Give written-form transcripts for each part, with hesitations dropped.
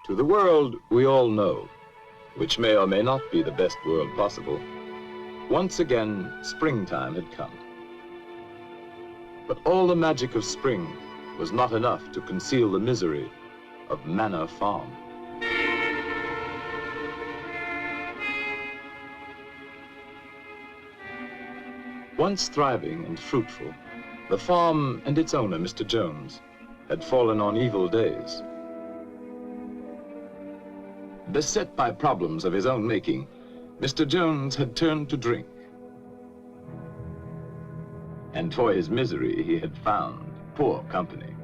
To the world we all know, which may or may not be the best world possible, once again springtime had come. But all the magic of spring was not enough to conceal the misery of Manor Farm. Once thriving and fruitful, the farm and its owner, Mr. Jones, had fallen on evil days. Beset by problems of his own making, Mr. Jones had turned to drink. And for his misery, he had found poor company.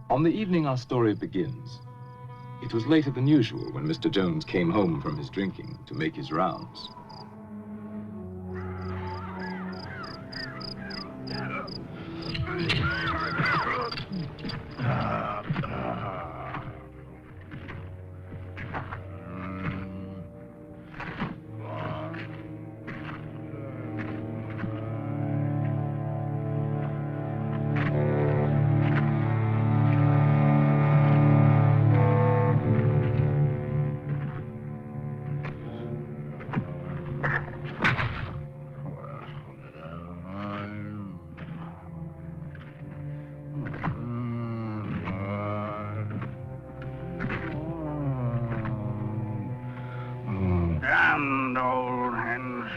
On the evening our story begins, it was later than usual when Mr. Jones came home from his drinking to make his rounds. Damned old hens.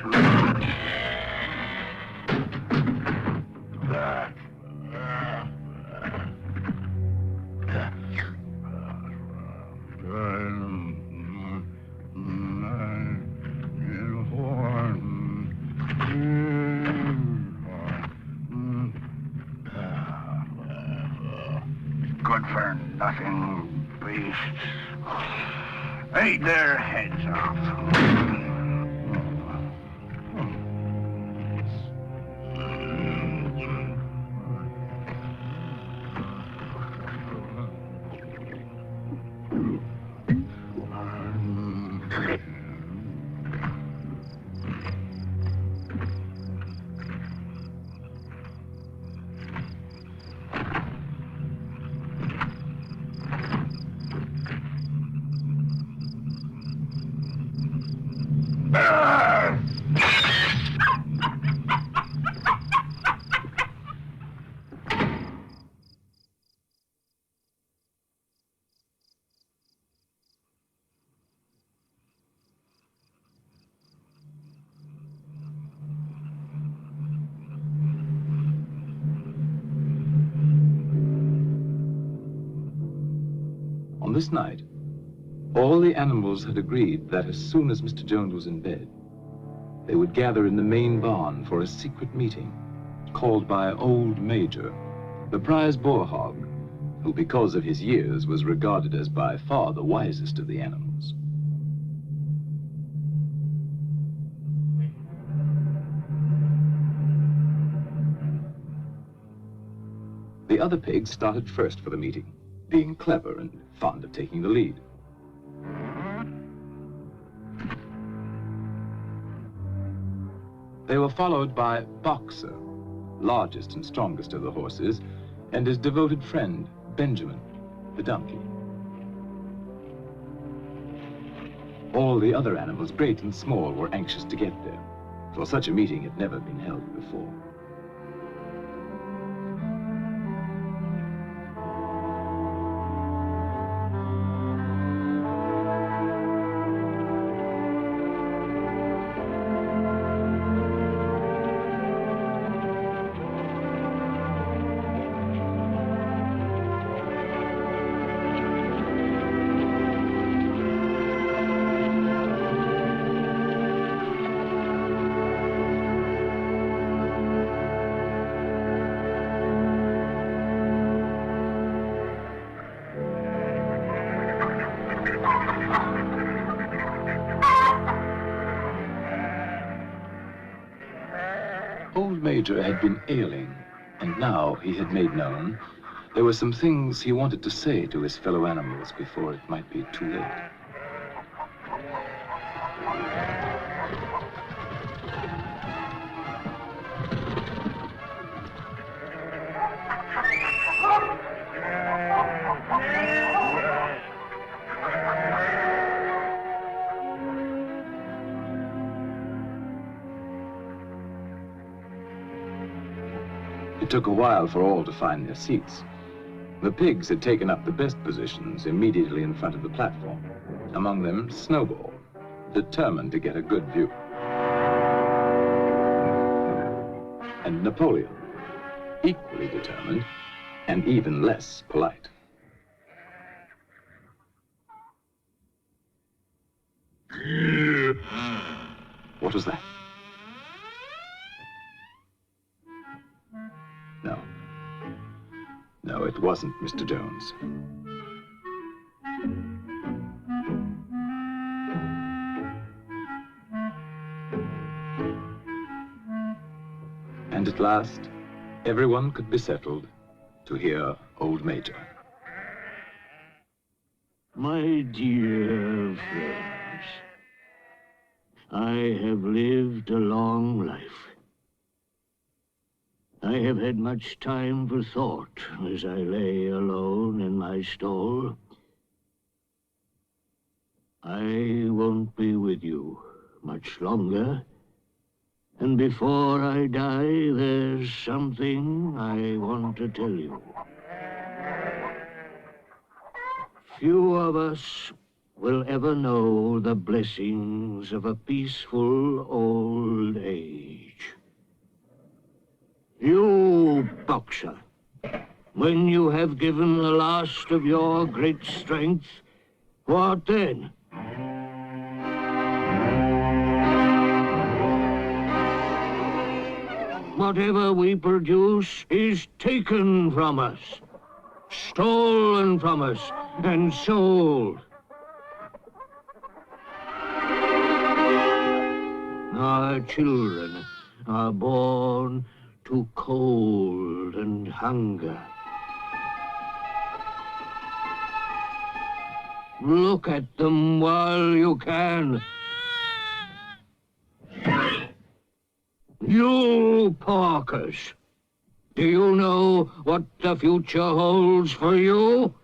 Good for nothing beasts. Ate their heads off. On this night, all the animals had agreed that as soon as Mr. Jones was in bed, they would gather in the main barn for a secret meeting called by Old Major, the prize boar hog, who because of his years was regarded as by far the wisest of the animals. The other pigs started first for the meeting, being clever and fond of taking the lead. They were followed by Boxer, largest and strongest of the horses, and his devoted friend, Benjamin, the donkey. All the other animals, great and small, were anxious to get there, for such a meeting had never been held before. Old Major had been ailing, and now he had made known there were some things he wanted to say to his fellow animals before it might be too late. It took a while for all to find their seats. The pigs had taken up the best positions immediately in front of the platform. Among them, Snowball, determined to get a good view. And Napoleon, equally determined and even less polite. What was that? No. No, it wasn't Mr. Jones. And at last, everyone could be settled to hear Old Major. My dear friends, I have lived a long life. I have had much time for thought as I lay alone in my stall. I won't be with you much longer, and before I die, there's something I want to tell you. Few of us will ever know the blessings of a peaceful old age. You, boxer, when you have given the last of your great strength, what then? Whatever we produce is taken from us, stolen from us, and sold. Our children are born to cold and hunger. Look at them while you can. You porkers, do you know what the future holds for you?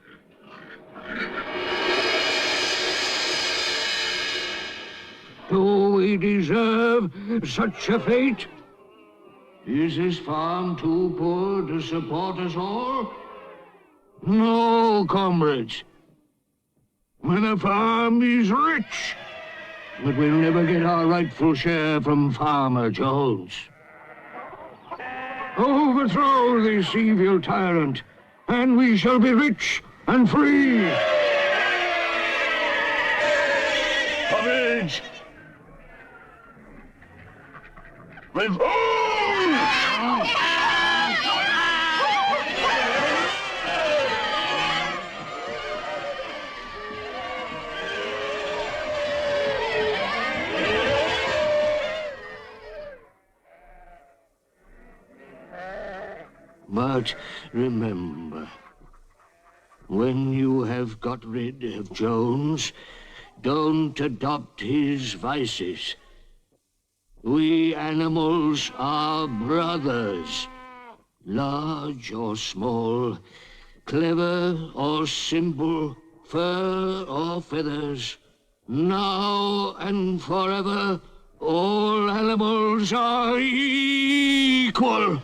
Do we deserve such a fate? Is this farm too poor to support us all? No, comrades. The farm is rich, but we'll never get our rightful share from Farmer Jones. Overthrow this evil tyrant, and we shall be rich and free. Courage! Revolt! But remember, when you have got rid of Jones, don't adopt his vices. We animals are brothers, large or small, clever or simple, fur or feathers. Now and forever, all animals are equal.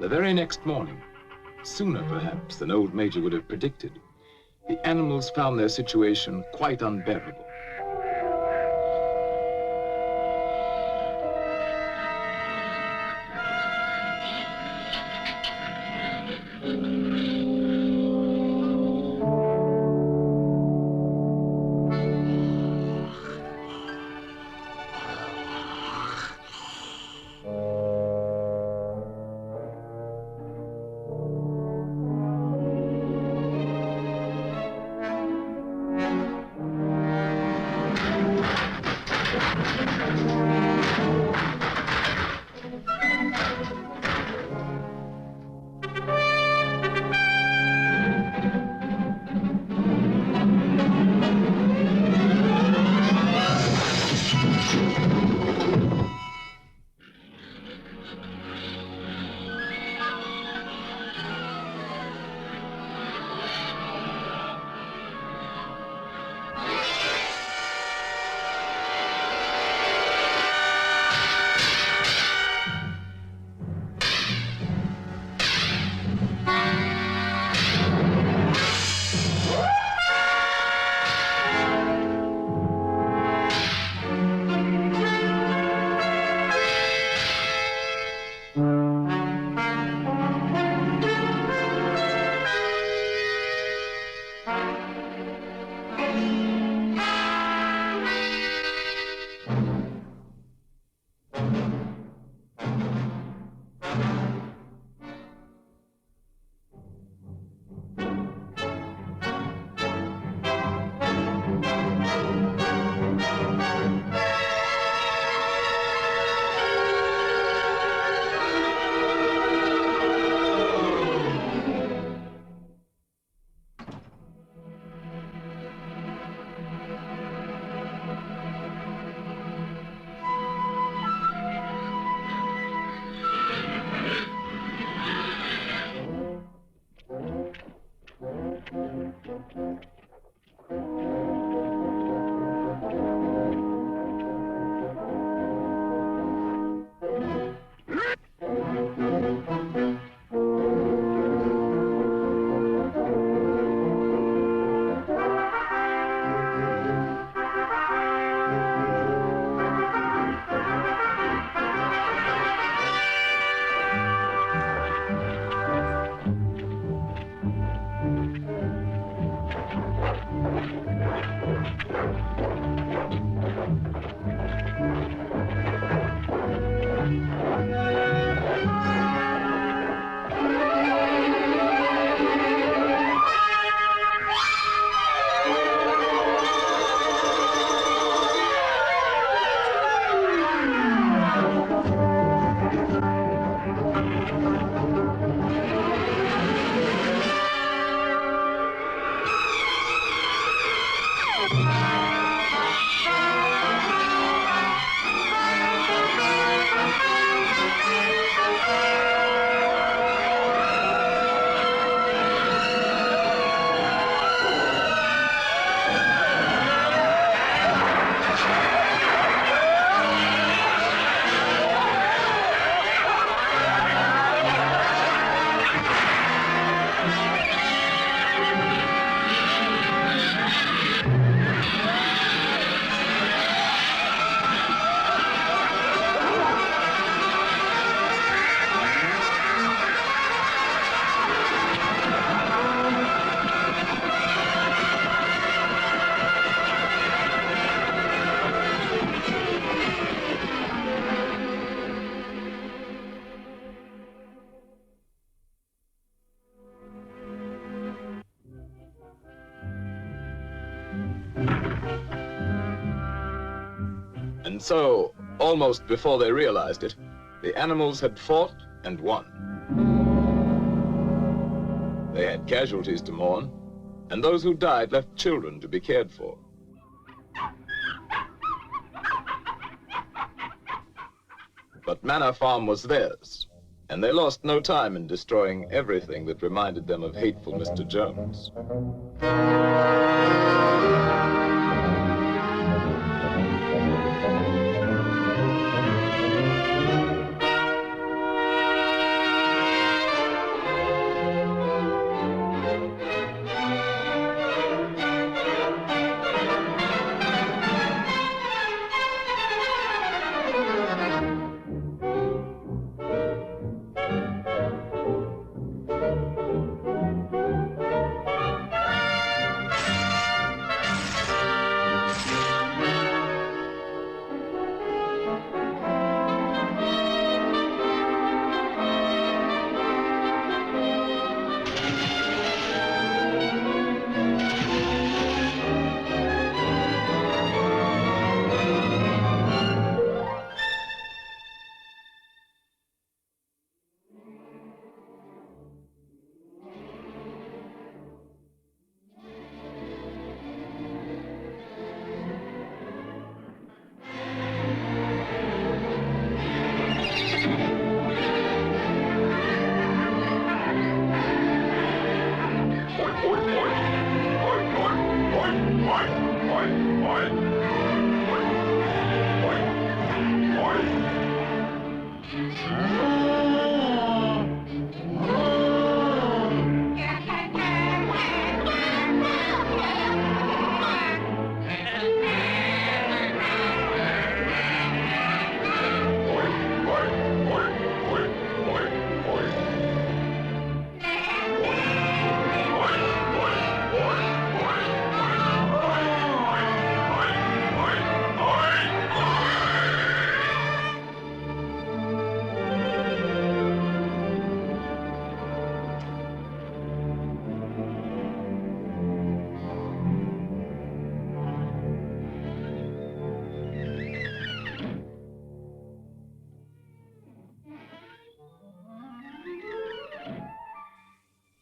The very next morning, sooner perhaps than old Major would have predicted, the animals found their situation quite unbearable. And so, almost before they realized it, the animals had fought and won. They had casualties to mourn, and those who died left children to be cared for. But Manor Farm was theirs, and they lost no time in destroying everything that reminded them of hateful Mr. Jones.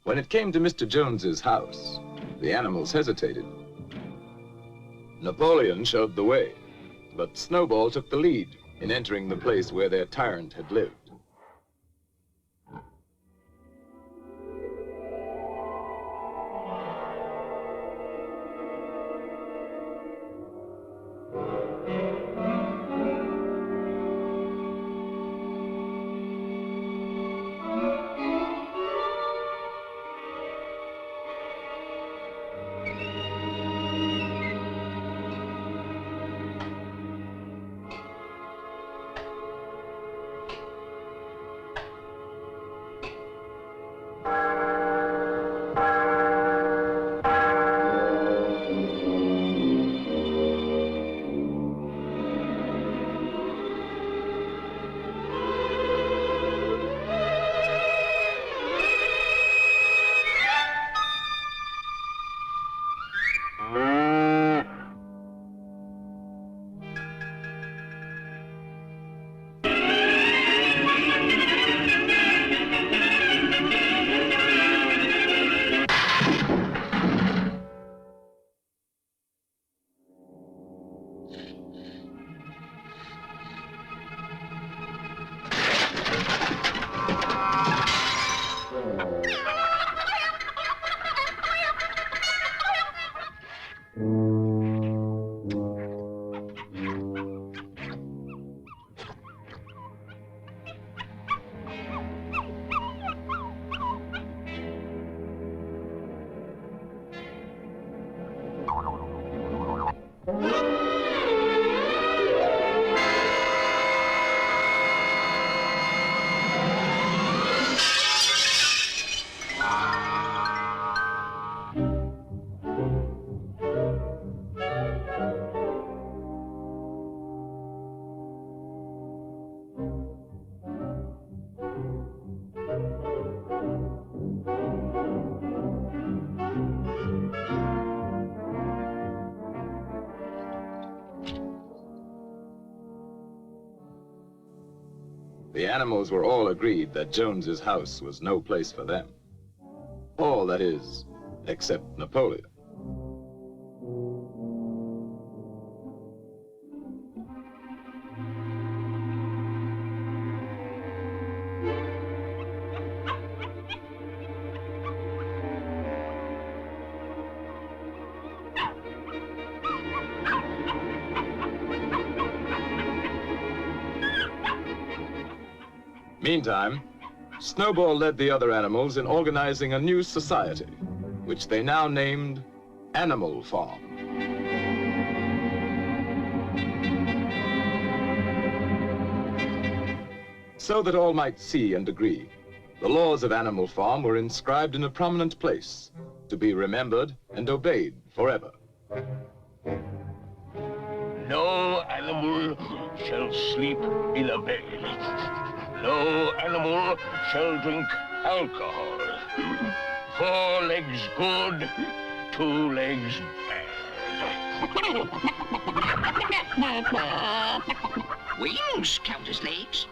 When it came to Mr. Jones's house, the animals hesitated. Napoleon showed the way, but Snowball took the lead in entering the place where their tyrant had lived. The animals were all agreed that Jones's house was no place for them. All, that is, except Napoleon. Meantime, Snowball led the other animals in organizing a new society, which they now named Animal Farm. So that all might see and agree, the laws of Animal Farm were inscribed in a prominent place, to be remembered and obeyed forever. No animal shall sleep in a bed. No animal shall drink alcohol. 4 legs good, 2 legs bad. Wings count as legs.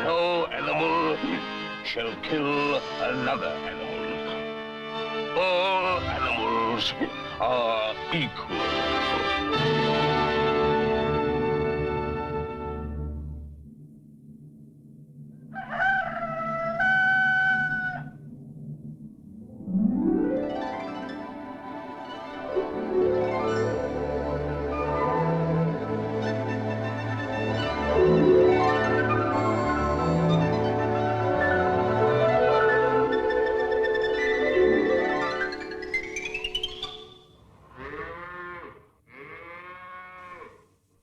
No animal shall kill another animal. All animals are equal.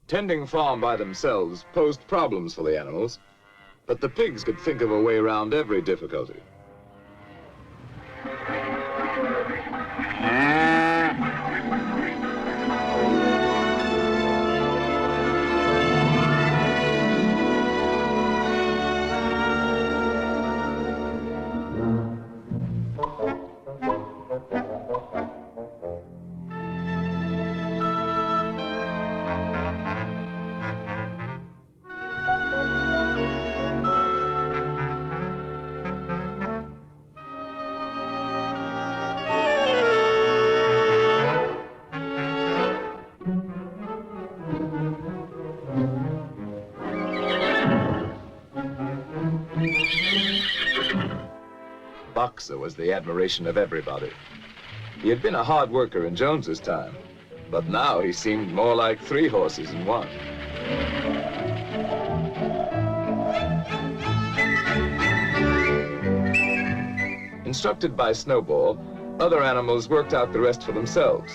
Tending farm by themselves posed problems for the animals, but the pigs could think of a way around every difficulty. Boxer was the admiration of everybody. He had been a hard worker in Jones's time, but now he seemed more like 3 horses in one. Instructed by Snowball, other animals worked out the rest for themselves,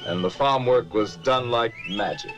and the farm work was done like magic.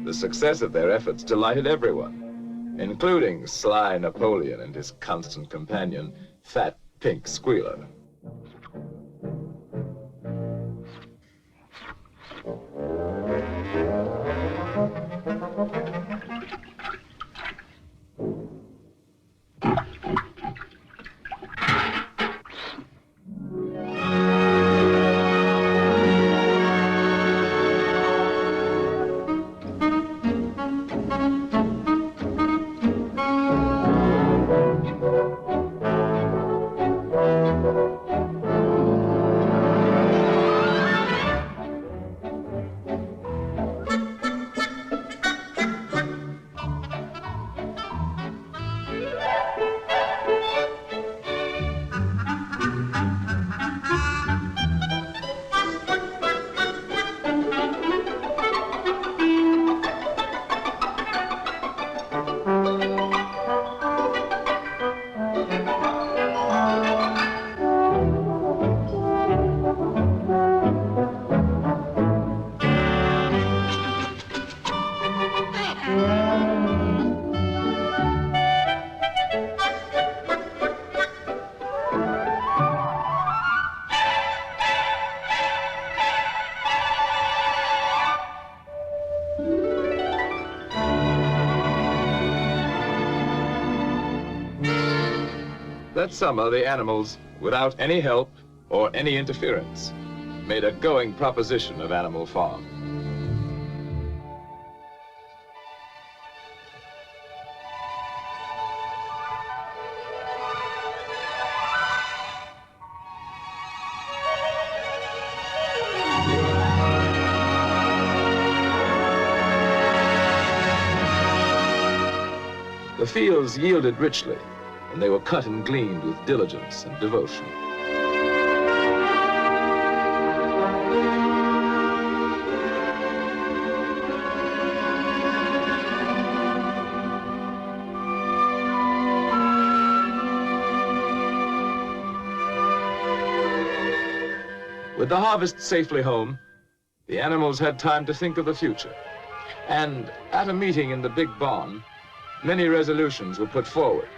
The success of their efforts delighted everyone, including sly Napoleon and his constant companion, Fat Pink Squealer. That summer, the animals, without any help or any interference, made a going proposition of Animal Farm. The fields yielded richly, and they were cut and gleaned with diligence and devotion. With the harvest safely home, the animals had time to think of the future. And at a meeting in the big barn, many resolutions were put forward.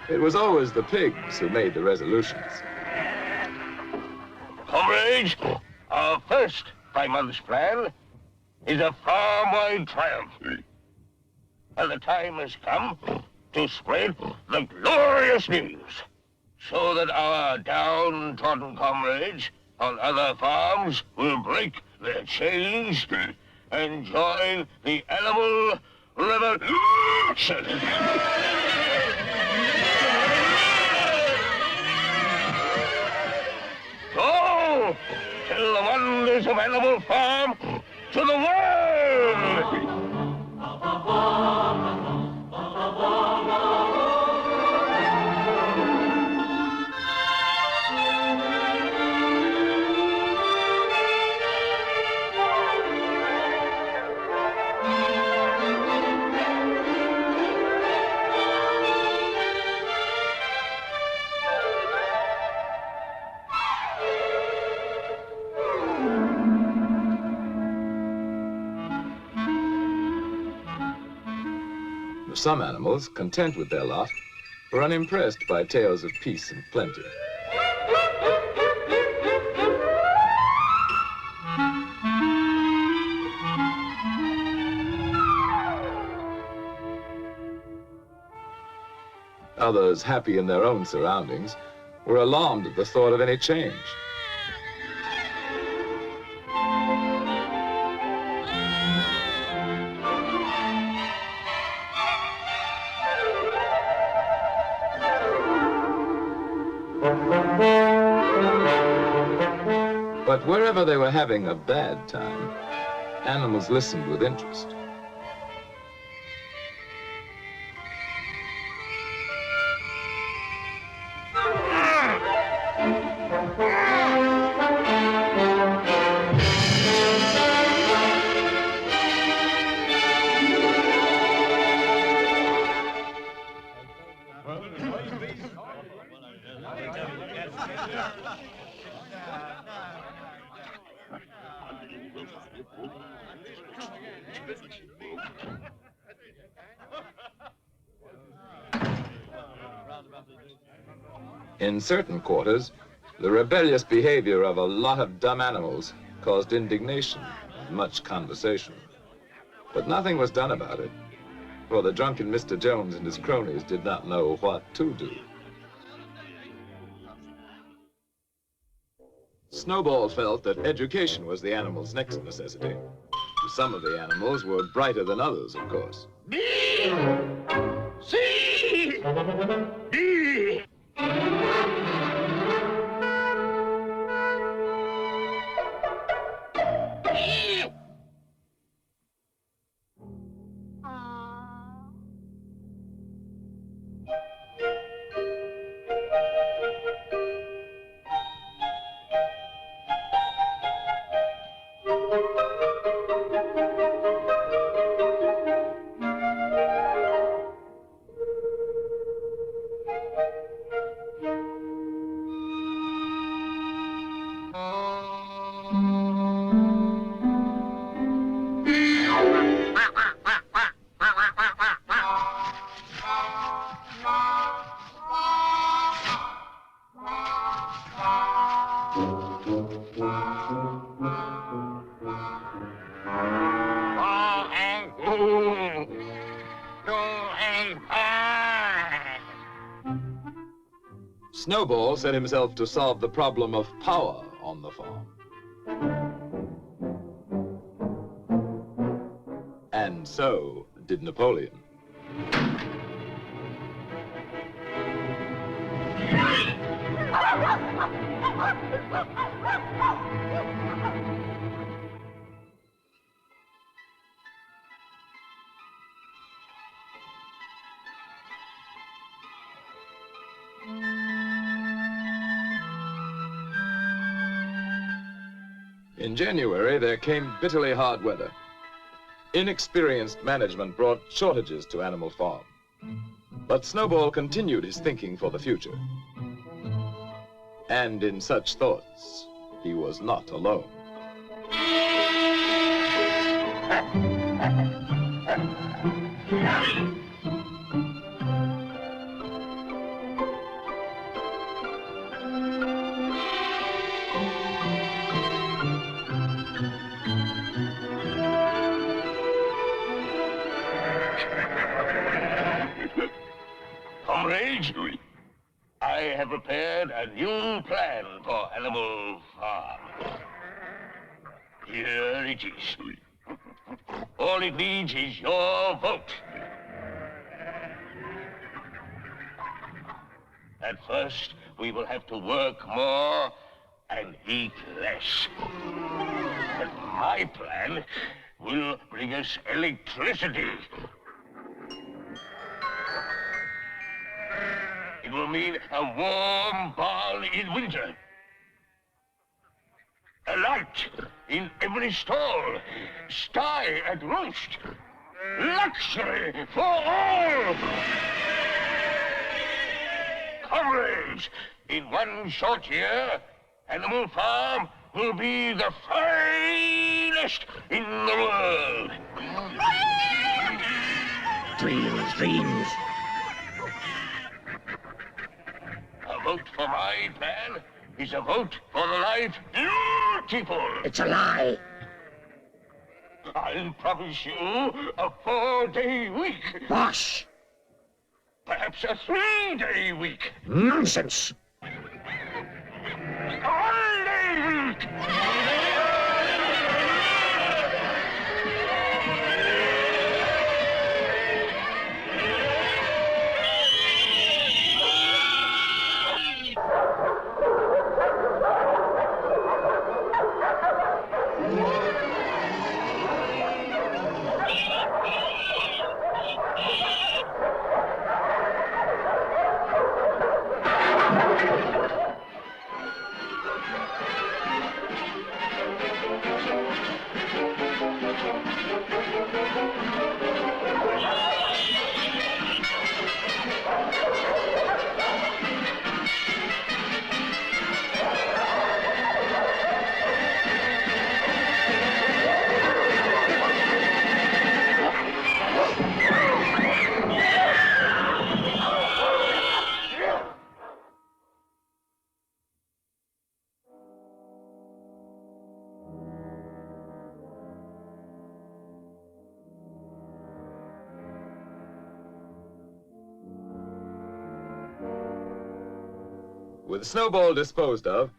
It was always the pigs who made the resolutions. Comrades, our first 5-month plan is a farm-wide triumph. And the time has come to spread the glorious news so that our downtrodden comrades on other farms will break their chains and join the animal revolution. So, tell the wonders of Animal Farm to the world! Some animals, content with their lot, were unimpressed by tales of peace and plenty. Others, happy in their own surroundings, were alarmed at the thought of any change. But wherever they were having a bad time, animals listened with interest. In certain quarters, the rebellious behavior of a lot of dumb animals caused indignation and much conversation. But nothing was done about it, for the drunken Mr. Jones and his cronies did not know what to do. Snowball felt that education was the animals' next necessity. Some of the animals were brighter than others, of course. B! C! D! Snowball set himself to solve the problem of power on the farm. And so did Napoleon. In January, there came bitterly hard weather. Inexperienced management brought shortages to Animal Farm. But Snowball continued his thinking for the future. And in such thoughts, he was not alone. Comrades, I have prepared a new plan for Animal Farm. Here it is. All it needs is your vote. At first, we will have to work more and eat less. But my plan will bring us electricity. It will mean a warm barn in winter. A light in every stall. Sty at roost. Luxury for all. Comrades, in one short year, Animal Farm will be the finest in the world. Dreams, dreams. A vote for my plan is a vote for the life beautiful. It's a lie. I'll promise you a 4-day week. Bosh! Perhaps a 3-day week. Nonsense. A 1-day week. With Snowball disposed of,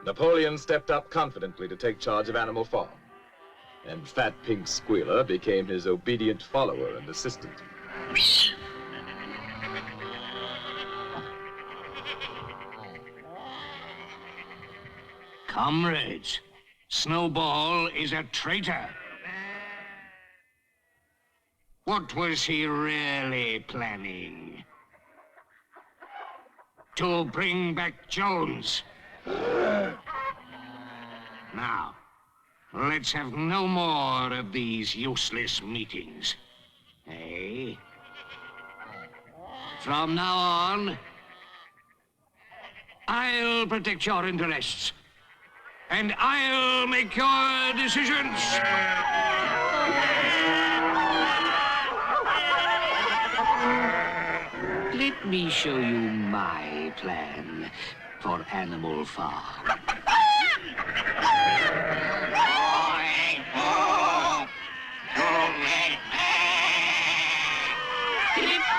Napoleon stepped up confidently to take charge of Animal Farm. And Fat Pink Squealer became his obedient follower and assistant. Comrades, Snowball is a traitor. What was he really planning? To bring back Jones. Now, let's have no more of these useless meetings. Eh? From now on, I'll protect your interests. And I'll make your decisions. Let me show you my plan for Animal Farm.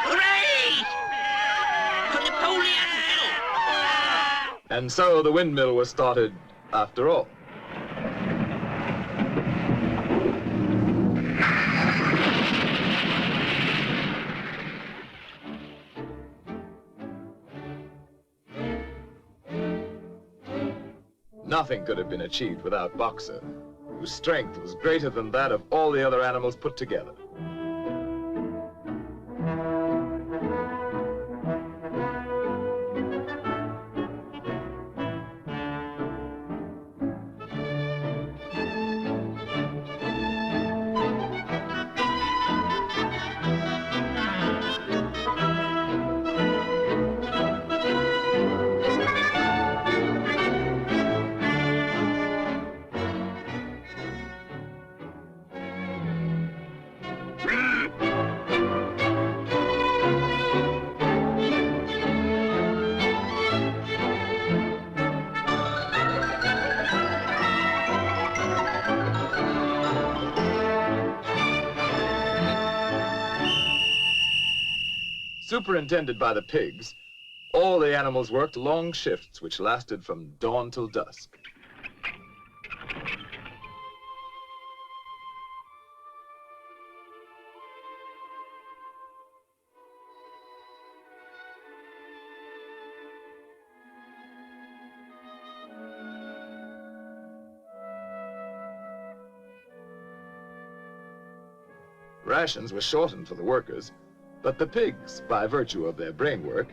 Hooray! For Napoleon! And so the windmill was started after all. Nothing could have been achieved without Boxer, whose strength was greater than that of all the other animals put together. Superintended by the pigs, all the animals worked long shifts which lasted from dawn till dusk. Rations were shortened for the workers, but the pigs, by virtue of their brain work,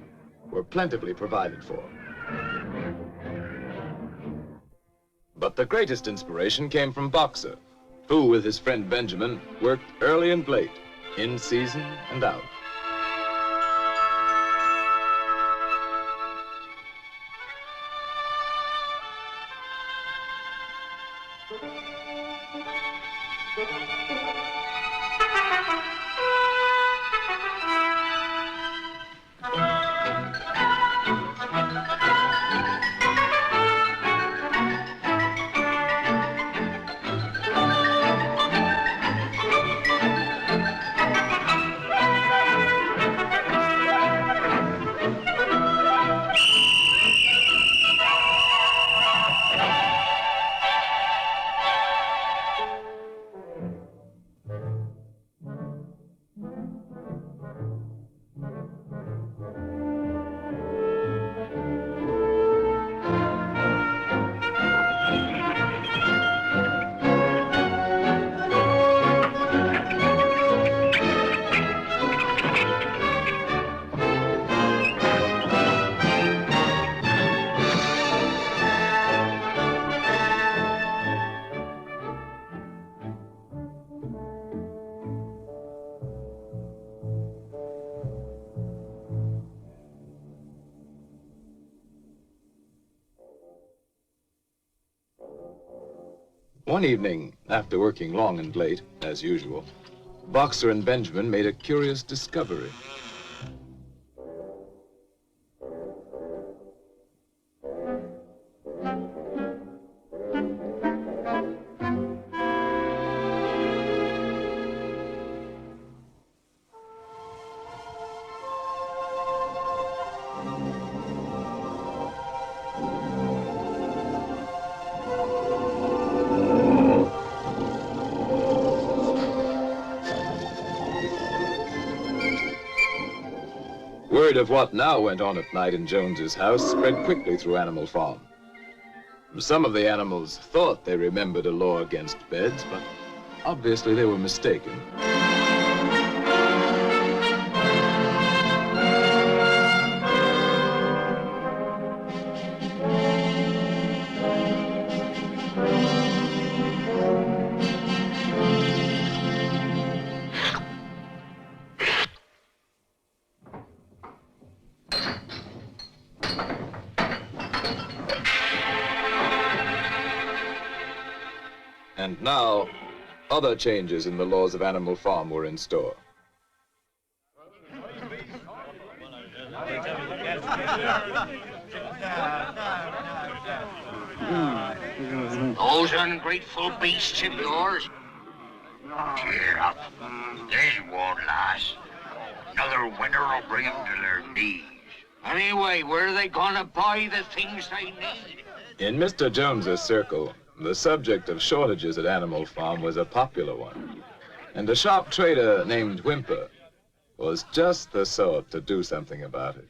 were plentifully provided for. But the greatest inspiration came from Boxer, who, with his friend Benjamin, worked early and late, in season and out. One evening, after working long and late, as usual, Boxer and Benjamin made a curious discovery. Word of what now went on at night in Jones's house spread quickly through Animal Farm. Some of the animals thought they remembered a law against beds, but obviously they were mistaken. And now, other changes in the laws of Animal Farm were in store. Those ungrateful beasts of yours. Cheer up. This won't last. Another winter will bring them to their knees. Anyway, where are they gonna buy the things they need? In Mr. Jones's circle, the subject of shortages at Animal Farm was a popular one. And a sharp trader named Whymper was just the sort to do something about it.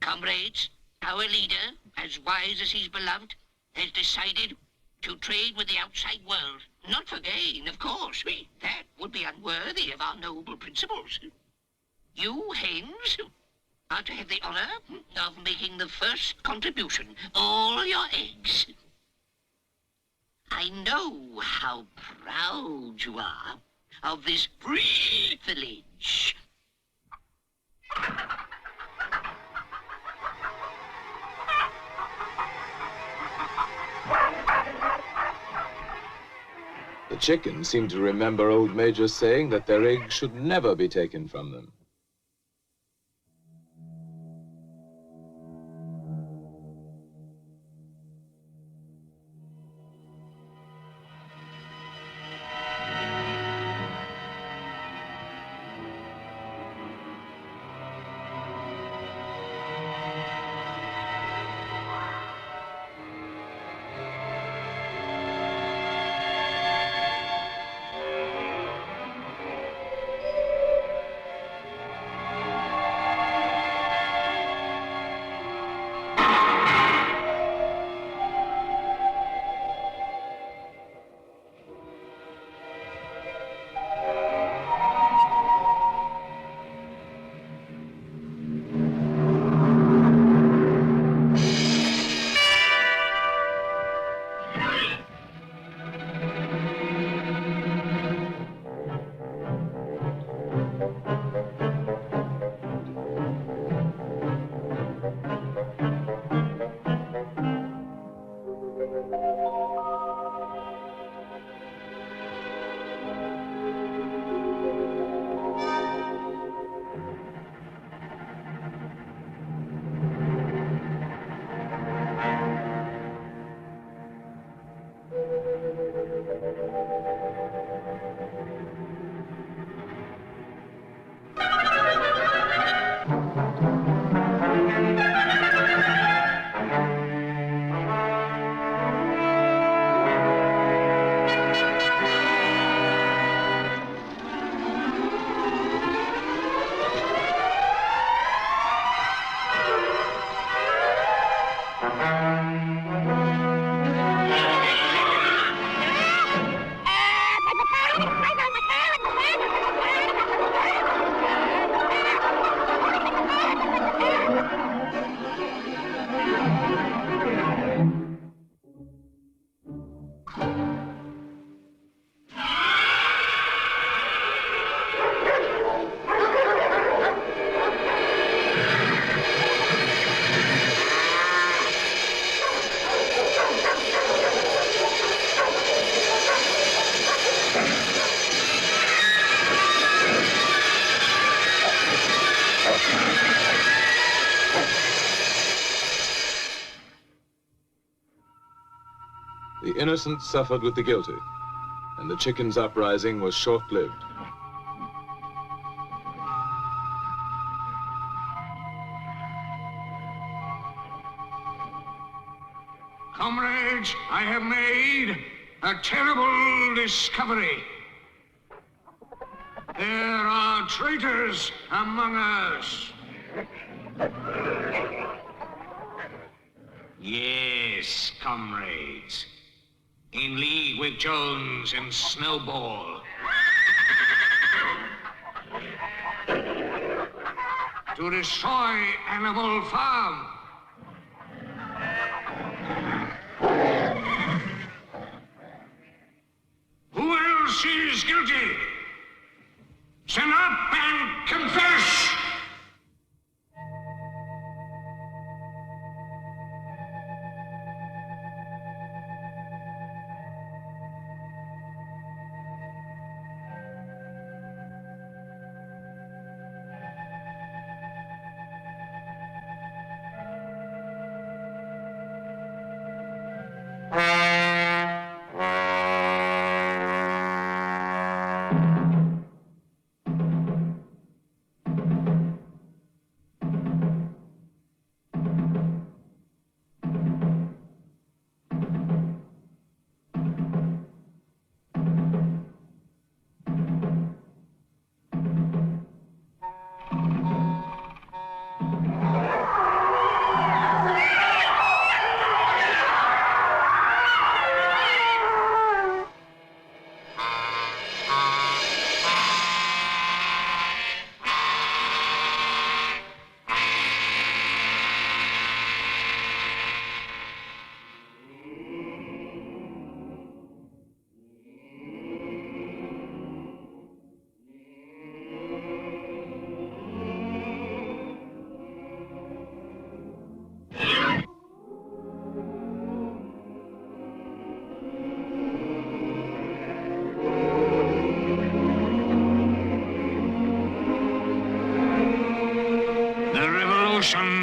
Comrades, our leader, as wise as he's beloved, has decided to trade with the outside world. Not for gain, of course. That would be unworthy of our noble principles. You, hens, are to have the honor of making the first contribution. All your eggs. I know how proud you are of this privilege. The chickens seemed to remember old Major saying that their eggs should never be taken from them. The innocent suffered with the guilty, and the chickens' uprising was short-lived. Comrades, I have made a terrible discovery. There are traitors among us. Yes, comrades. In league with Jones and Snowball. To destroy Animal Farm. Who else is guilty? Stand up and confess!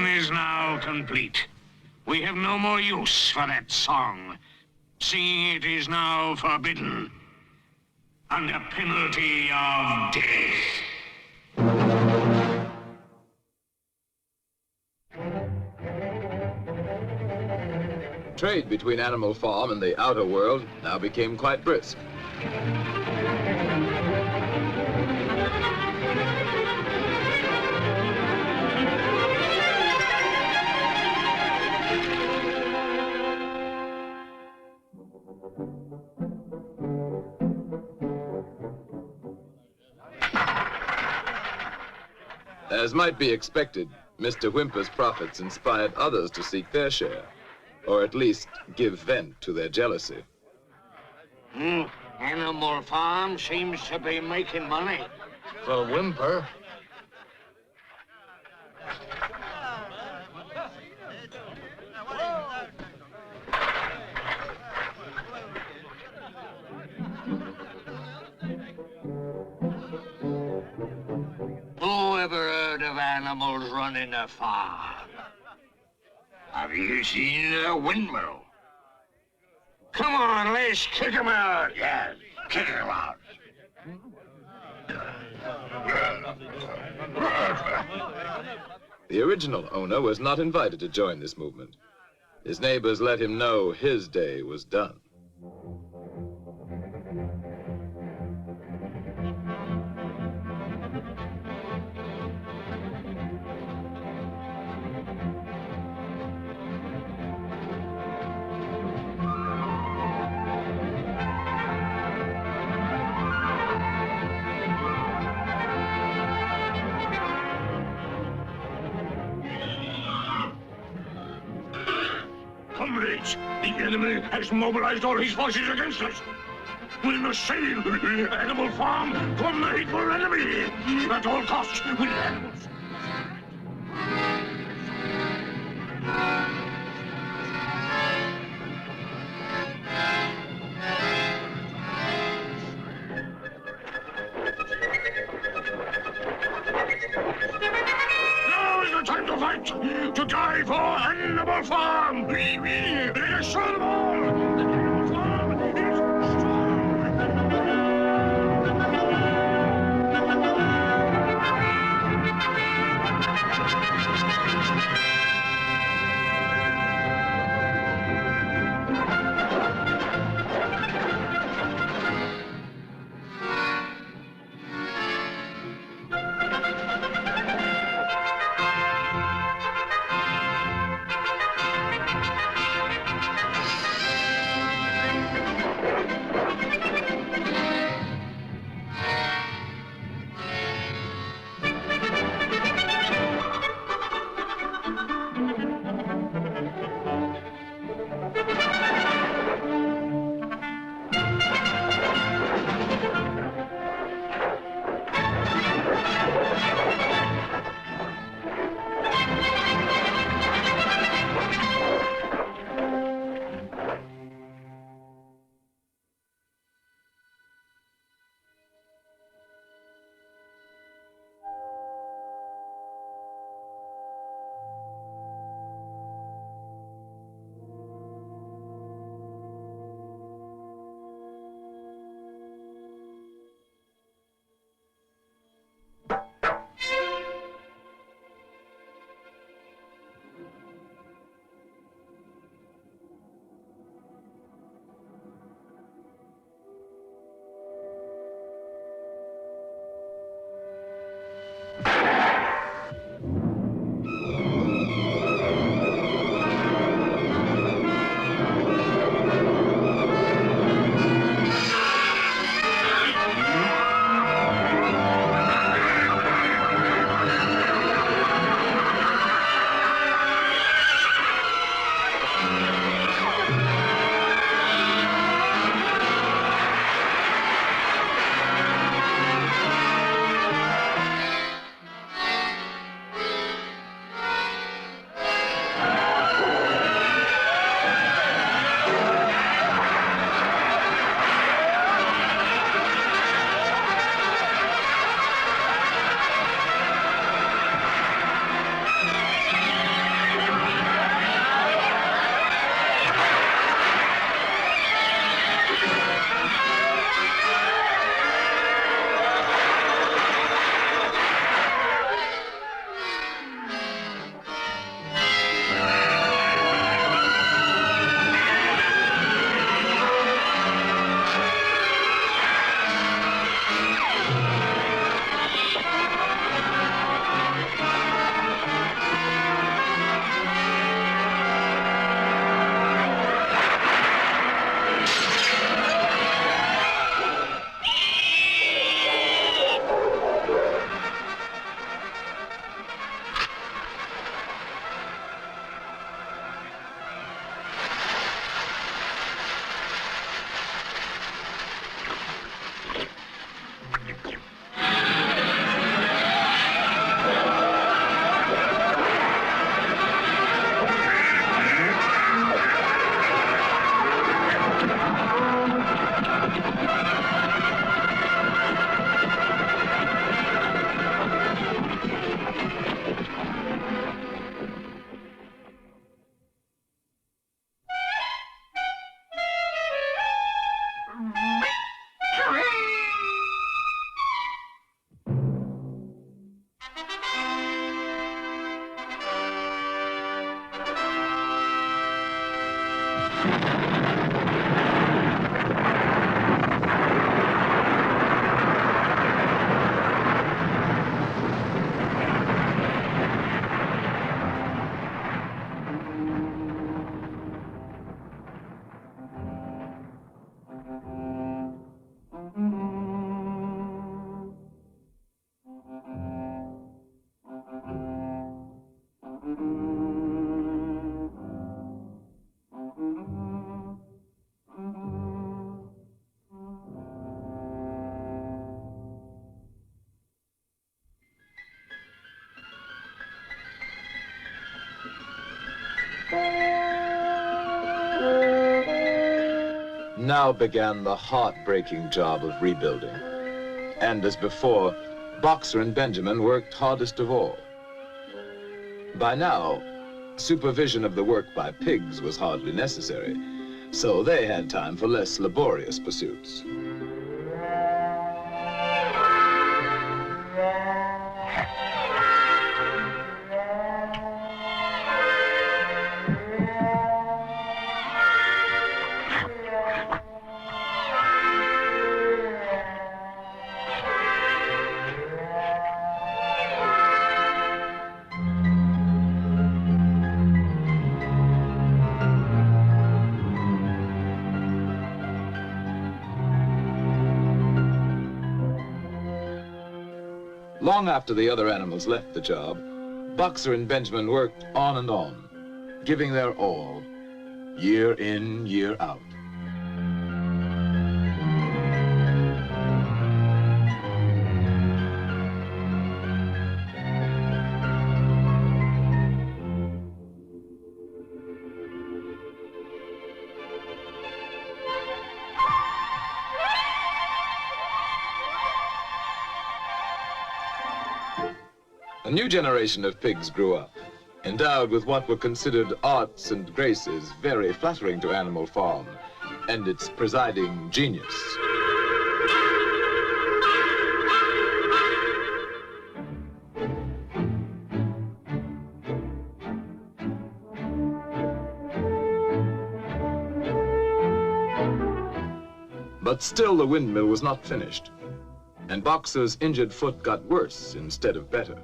Is now complete. We have no more use for that song, seeing it is now forbidden, under penalty of death. Trade between Animal Farm and the outer world now became quite brisk. As might be expected, Mr. Whymper's profits inspired others to seek their share, or at least give vent to their jealousy. Animal Farm seems to be making money. For Whymper. Who ever heard of animals running a farm? Have you seen a windmill? Come on, let's kick him out. Yes, kick him out. The original owner was not invited to join this movement. His neighbors let him know his day was done. Comrades, the enemy has mobilized all his forces against us. We must save Animal Farm from the hateful enemy. At all costs, with animals. Now is the time to fight, to die for Animal Farm. Let us show them all that Animal Farm is strong. Now began the heartbreaking job of rebuilding. And as before, Boxer and Benjamin worked hardest of all. By now, supervision of the work by pigs was hardly necessary, so they had time for less laborious pursuits. Long after the other animals left the job, Boxer and Benjamin worked on and on, giving their all, year in, year out. A new generation of pigs grew up, endowed with what were considered arts and graces very flattering to Animal Farm and its presiding genius. But still the windmill was not finished, and Boxer's injured foot got worse instead of better.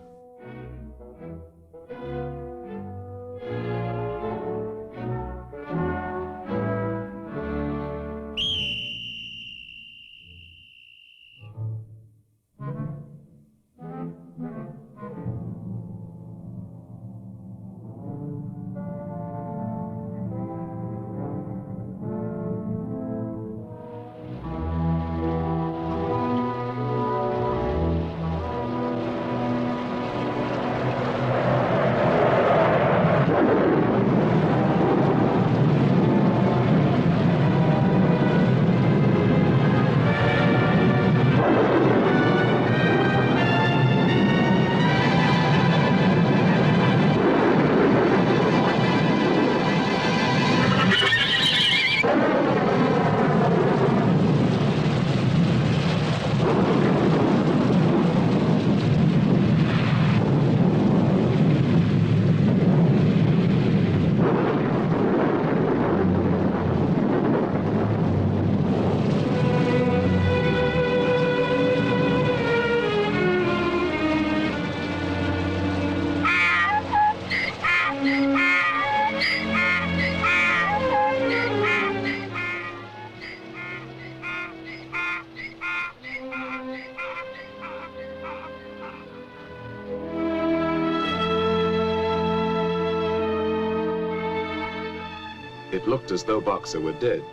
It looked as though Boxer were dead,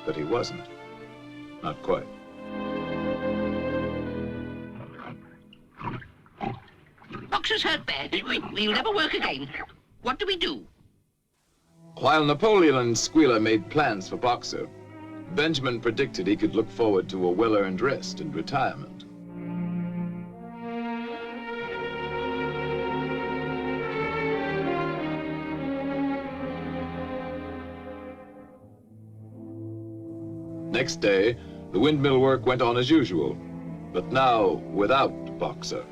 but he wasn't. Not quite. Boxer's hurt bad. He'll never work again. What do we do? While Napoleon and Squealer made plans for Boxer, Benjamin predicted he could look forward to a well-earned rest and retirement. Next day, the windmill work went on as usual, but now without Boxer.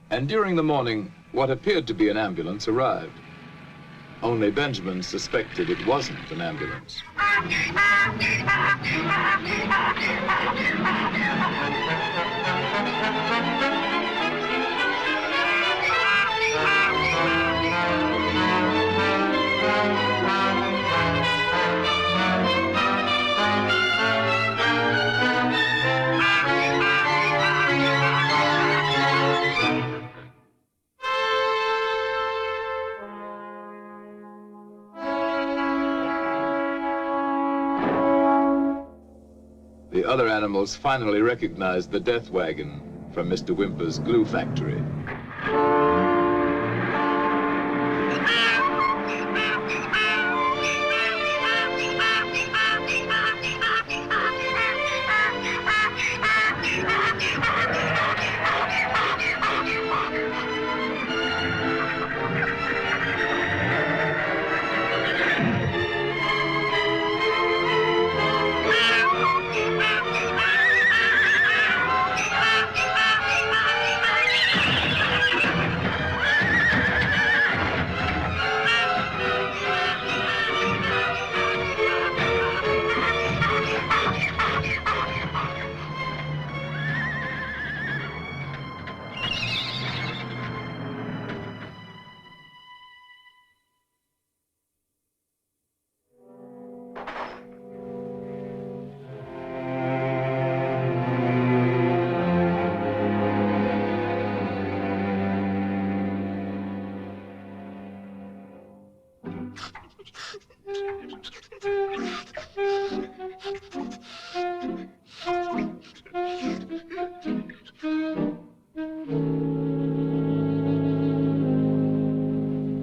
And during the morning, what appeared to be an ambulance arrived. Only Benjamin suspected it wasn't an ambulance. The other animals finally recognized the death wagon from Mr. Whymper's glue factory.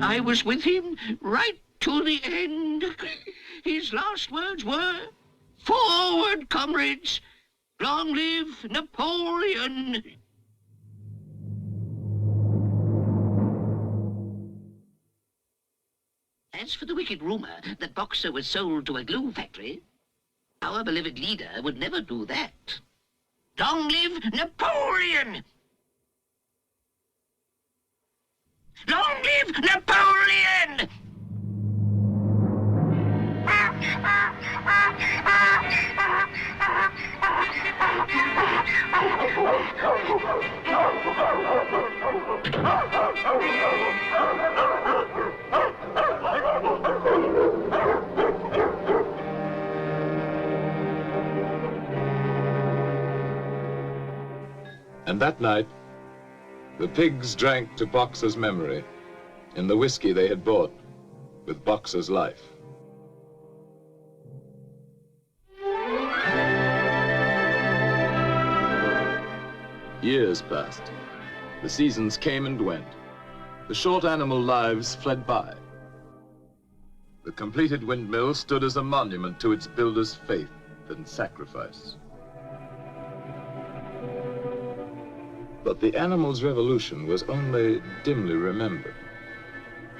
I was with him right to the end. His last words were, "Forward, comrades! Long live Napoleon!" As for the wicked rumor that Boxer was sold to a glue factory, our beloved leader would never do that. Long live Napoleon! Long live Napoleon! And that night, the pigs drank to Boxer's memory in the whiskey they had bought with Boxer's life. Years passed. The seasons came and went. The short animal lives fled by. The completed windmill stood as a monument to its builder's faith and sacrifice. But the animal's revolution was only dimly remembered.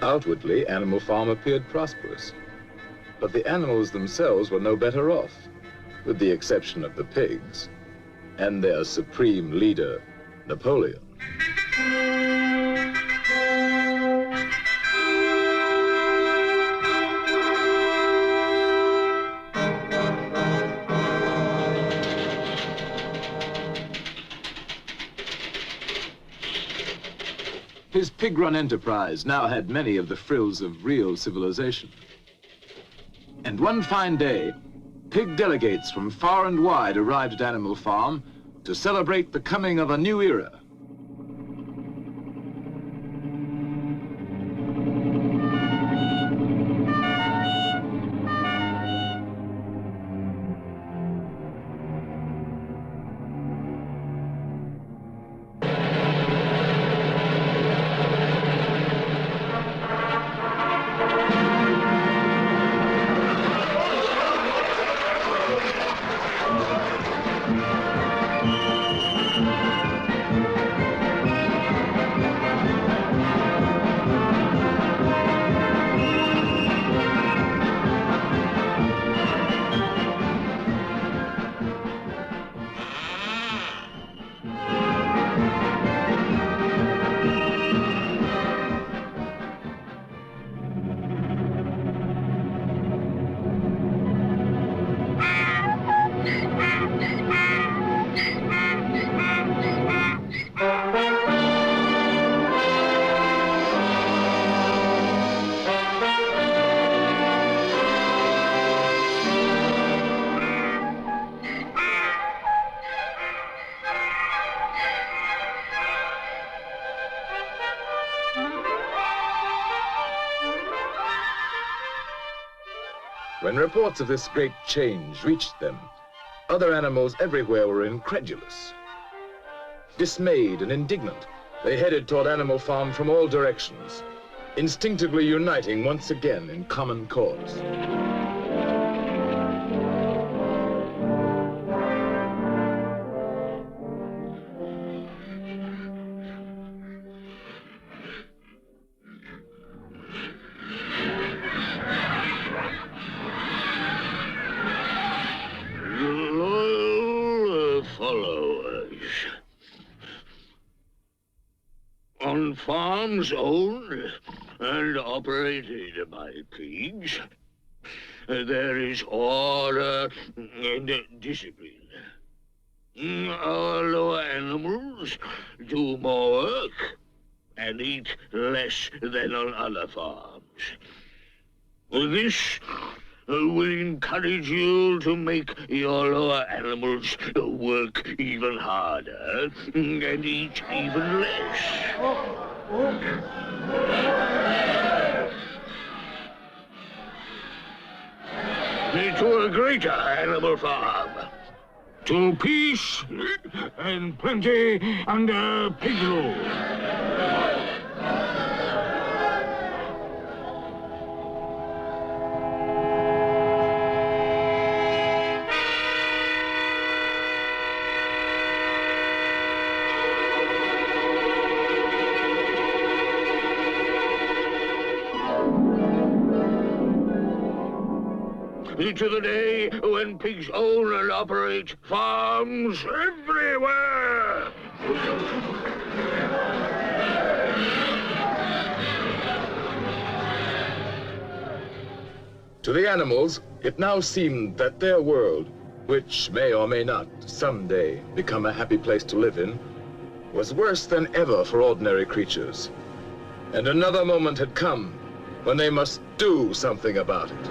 Outwardly, Animal Farm appeared prosperous, but the animals themselves were no better off, with the exception of the pigs and their supreme leader, Napoleon. His pig-run enterprise now had many of the frills of real civilization. And one fine day, pig delegates from far and wide arrived at Animal Farm to celebrate the coming of a new era. When reports of this great change reached them, other animals everywhere were incredulous. Dismayed and indignant, they headed toward Animal Farm from all directions, instinctively uniting once again in common cause. On farms owned and operated by pigs, there is order and discipline. Our lower animals do more work and eat less than on other farms. This will encourage you to make your lower animals work even harder and eat even less. To a greater animal farm. To peace and plenty under pig rule. To the day when pigs own and operate farms everywhere. To the animals, it now seemed that their world, which may or may not someday become a happy place to live in, was worse than ever for ordinary creatures. And another moment had come when they must do something about it.